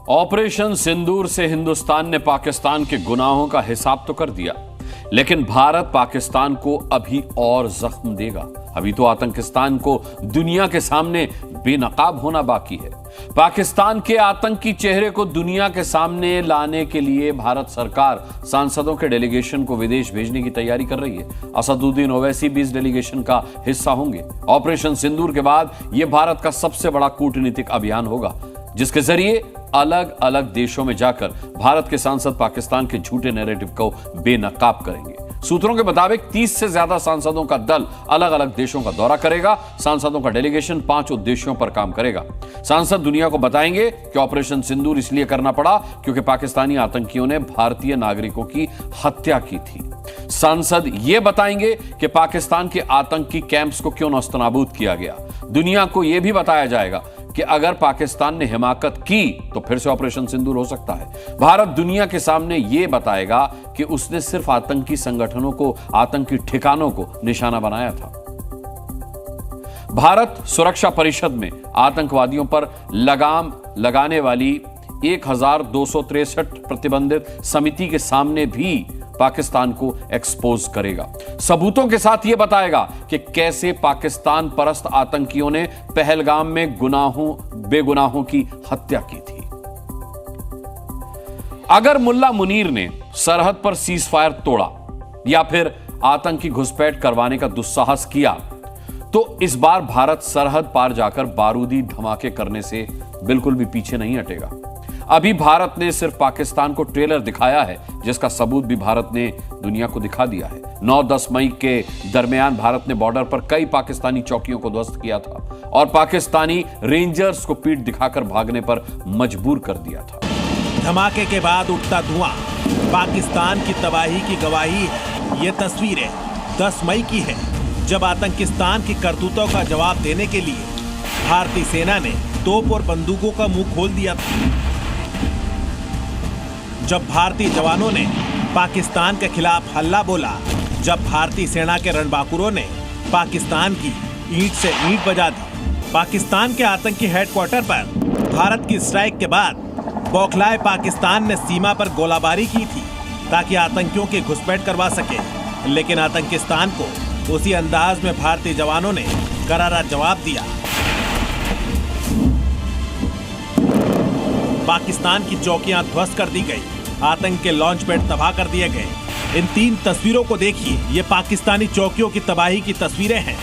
Operation सिंदूर से हिंदुस्तान ने पाकिस्तान के गुनाहों का हिसाब तो कर दिया, लेकिन भारत पाकिस्तान को अभी और जख्म देगा। अभी तो आतंकिस्तान को दुनिया के सामने बेनकाब होना बाकी है। पाकिस्तान के आतंकी चेहरे को दुनिया के सामने लाने के लिए भारत सरकार सांसदों के डेलीगेशन को विदेश भेजने की तैयारी कर रही है। असदुद्दीन ओवैसी भी इस डेलीगेशन का हिस्सा होंगे। ऑपरेशन सिंदूर के बाद यह भारत का सबसे बड़ा कूटनीतिक अभियान होगा, जिसके जरिए अलग अलग देशों में जाकर भारत के सांसद पाकिस्तान के झूठे नैरेटिव को बेनकाब करेंगे। सूत्रों के मुताबिक 30 से ज्यादा सांसदों का दल अलग अलग देशों का दौरा करेगा। सांसदों का डेलीगेशन 5 उद्देश्यों पर काम करेगा। सांसद दुनिया को बताएंगे कि ऑपरेशन सिंदूर इसलिए करना पड़ा क्योंकि पाकिस्तानी आतंकियों ने भारतीय नागरिकों की हत्या की थी। सांसद ये बताएंगे कि पाकिस्तान के आतंकी कैंप्स को क्यों नस्तनाबूद किया गया। दुनिया को यह भी बताया जाएगा कि अगर पाकिस्तान ने हिमाकत की तो फिर से ऑपरेशन सिंदूर हो सकता है। भारत दुनिया के सामने यह बताएगा कि उसने सिर्फ आतंकी संगठनों को, आतंकी ठिकानों को निशाना बनाया था। भारत सुरक्षा परिषद में आतंकवादियों पर लगाम लगाने वाली 1263 प्रतिबंधित समिति के सामने भी पाकिस्तान को एक्सपोज करेगा। सबूतों के साथ यह बताएगा कि कैसे पाकिस्तान परस्त आतंकियों ने पहलगाम में बेगुनाहों की हत्या की थी। अगर मुल्ला मुनीर ने सरहद पर सीजफायर तोड़ा या फिर आतंकी घुसपैठ करवाने का दुस्साहस किया, तो इस बार भारत सरहद पार जाकर बारूदी धमाके करने से बिल्कुल भी पीछे नहीं हटेगा। अभी भारत ने सिर्फ पाकिस्तान को ट्रेलर दिखाया है, जिसका सबूत भी भारत ने दुनिया को दिखा दिया है। 9-10 मई के दरमियान भारत ने बॉर्डर पर कई पाकिस्तानी चौकियों को ध्वस्त किया था और पाकिस्तानी रेंजर्स को पीठ दिखाकर भागने पर मजबूर कर दिया था। धमाके के बाद उठता धुआं पाकिस्तान की तबाही की गवाही है। ये तस्वीरें 10 मई की है, जब आतंकिस्तान की करतूतों का जवाब देने के लिए भारतीय सेना ने तोप और बंदूकों का मुंह खोल दिया था। जब भारतीय जवानों ने पाकिस्तान के खिलाफ हल्ला बोला, जब भारतीय सेना के रणबांकुरों ने पाकिस्तान की ईंट से ईंट बजा दी। पाकिस्तान के आतंकी हेडक्वार्टर पर भारत की स्ट्राइक के बाद बौखलाए पाकिस्तान ने सीमा पर गोलाबारी की थी ताकि आतंकियों की घुसपैठ करवा सके, लेकिन आतंकिस्तान को उसी अंदाज में भारतीय जवानों ने करारा जवाब दिया। पाकिस्तान की चौकियां ध्वस्त कर दी गई, आतंक के लॉन्च पैड तबाह कर दिए गए। इन 3 तस्वीरों को देखिए, ये पाकिस्तानी चौकियों की तबाही की तस्वीरें हैं।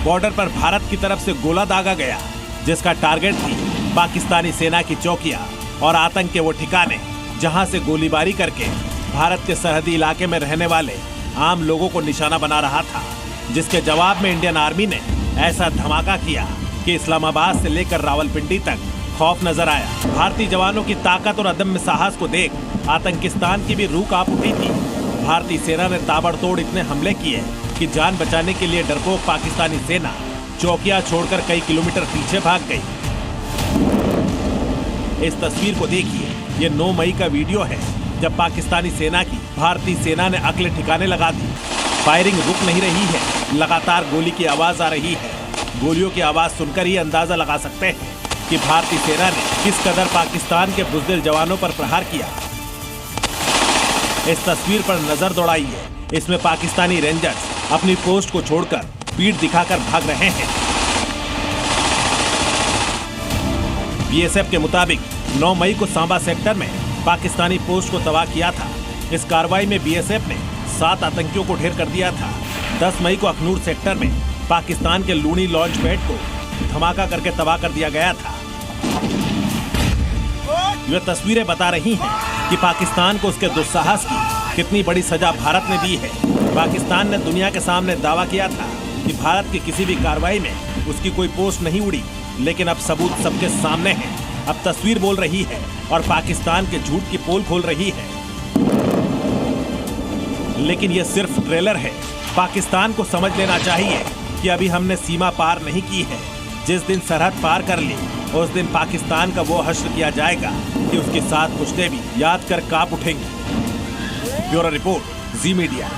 बॉर्डर पर भारत की तरफ से गोला दागा गया, जिसका टारगेट थी पाकिस्तानी सेना की चौकियां और आतंक के वो ठिकाने जहां से गोलीबारी करके भारत के सरहदी इलाके में रहने वाले आम लोगों को निशाना बना रहा था, जिसके जवाब में इंडियन आर्मी ने ऐसा धमाका किया कि इस्लामाबाद से लेकर रावलपिंडी तक खौफ नजर आया। भारतीय जवानों की ताकत और अदम्य साहस को देख आतंकिस्तान की भी रूह कांप उठी थी। भारतीय सेना ने ताबड़तोड़ इतने हमले किए कि जान बचाने के लिए डरपोक पाकिस्तानी सेना चौकियां छोड़कर कई किलोमीटर पीछे भाग गई। इस तस्वीर को देखिए, ये 9 मई का वीडियो है, जब पाकिस्तानी सेना की भारतीय सेना ने अकले ठिकाने लगा दी। फायरिंग रुक नहीं रही है, लगातार गोली की आवाज आ रही है। गोलियों की आवाज सुनकर ही अंदाजा लगा सकते हैं कि भारतीय सेना ने किस कदर पाकिस्तान के बुज़दिल जवानों पर प्रहार किया। इस तस्वीर पर नजर दौड़ाइए, इसमें पाकिस्तानी रेंजर्स अपनी पोस्ट को छोड़कर पीठ दिखाकर भाग रहे हैं। बीएसएफ के मुताबिक 9 मई को सांबा सेक्टर में पाकिस्तानी पोस्ट को तबाह किया था। इस कार्रवाई में बीएसएफ ने 7 आतंकियों को ढेर कर दिया था। 10 मई को अखनूर सेक्टर में पाकिस्तान के लूनी लॉन्च पैड को धमाका करके तबाह कर दिया गया था। ये तस्वीरें बता रही हैं कि पाकिस्तान को उसके दुस्साहस की कितनी बड़ी सजा भारत ने दी है। पाकिस्तान ने दुनिया के सामने दावा किया था कि भारत की किसी भी कार्रवाई में उसकी कोई पोस्ट नहीं उड़ी, लेकिन अब सबूत सबके सामने है। अब तस्वीर बोल रही है और पाकिस्तान के झूठ की पोल खोल रही है। लेकिन यह सिर्फ ट्रेलर है। पाकिस्तान को समझ लेना चाहिए कि अभी हमने सीमा पार नहीं की है। जिस दिन सरहद पार कर ली, उस दिन पाकिस्तान का वो हश्र किया जाएगा कि उसके साथ पुश्ते भी याद कर कांप उठेंगे। ब्यूरो रिपोर्ट, जी मीडिया।